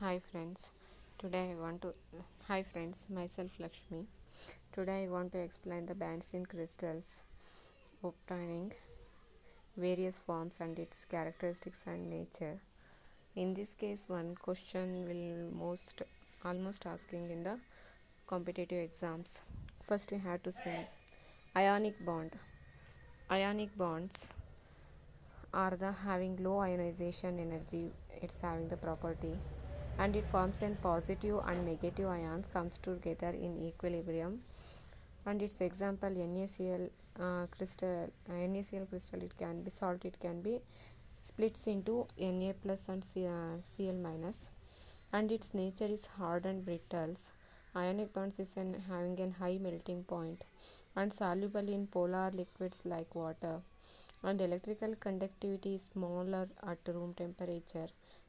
Hi friends. Today I want to Hi friends, myself Lakshmi. Today I want to explain the bands in crystals obtaining various forms and its characteristics and nature. In this case, one question will most almost asking in the competitive exams. First we have to say ionic bond. Ionic bonds are the having low ionization energy. It's having the property and it forms an positive and negative ions comes together in equilibrium, and its example NaCl crystal. NaCl crystal, it can be salt, it can be splits into Na plus and Cl minus, and its nature is hard and brittles. Ionic bonds is having a high melting point and soluble in polar liquids like water, and electrical conductivity is smaller at room temperature,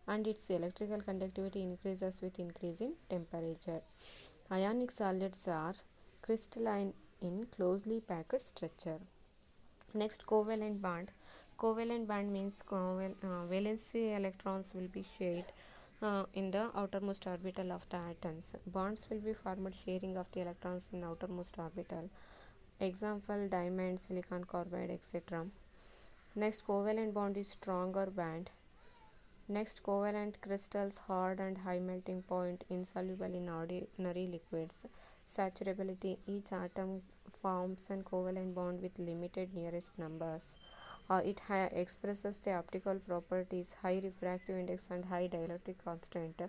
and its electrical conductivity increases with increasing temperature. Ionic solids are crystalline in closely packed structure. Next, covalent bond. Covalent bond means valency electrons will be shared in the outermost orbital of the atoms. Bonds will be formed sharing of the electrons in outermost orbital. Example diamond, silicon carbide, etc. Next, covalent bond is stronger band. Next, covalent crystals hard and high melting point, insoluble in ordinary liquids. Saturability, each atom forms an covalent bond with limited nearest numbers. Expresses the optical properties, high refractive index and high dielectric constant.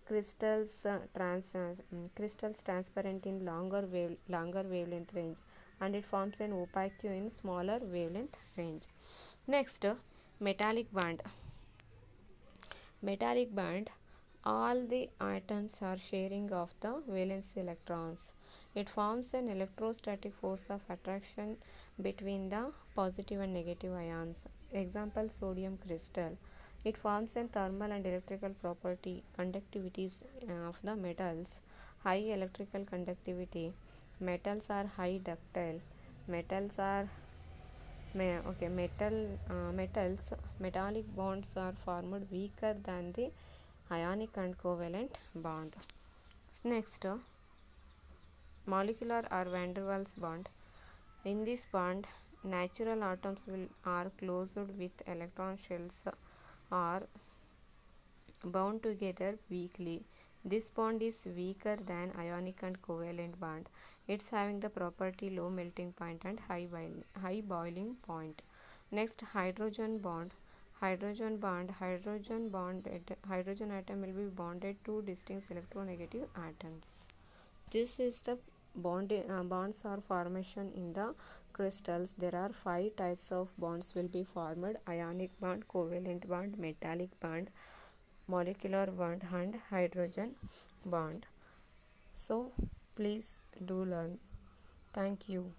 Crystals transparent in longer wavelength range, and it forms an opaque in smaller wavelength range. Next, metallic bond. Metallic band, all the atoms are sharing of the valence electrons. It forms an electrostatic force of attraction between the positive and negative ions. Example sodium crystal. It forms a thermal and electrical property conductivities of the metals. High electrical conductivity. Metals are high ductile. Metals are metals metallic bonds are formed weaker than the ionic and covalent bond. Next, molecular or van der Waals bond. In this bond, natural atoms are closed with electron shells or bound together weakly. This bond is weaker than ionic and covalent bond. It's having the property low melting point and high boiling point. Next, hydrogen bond. Hydrogen atom will be bonded to distinct electronegative atoms. This is the bonds are formation in the crystals. There are 5 types of bonds will be formed: ionic bond, covalent bond, metallic bond, molecular bond, and hydrogen bond. So please do learn. Thank you.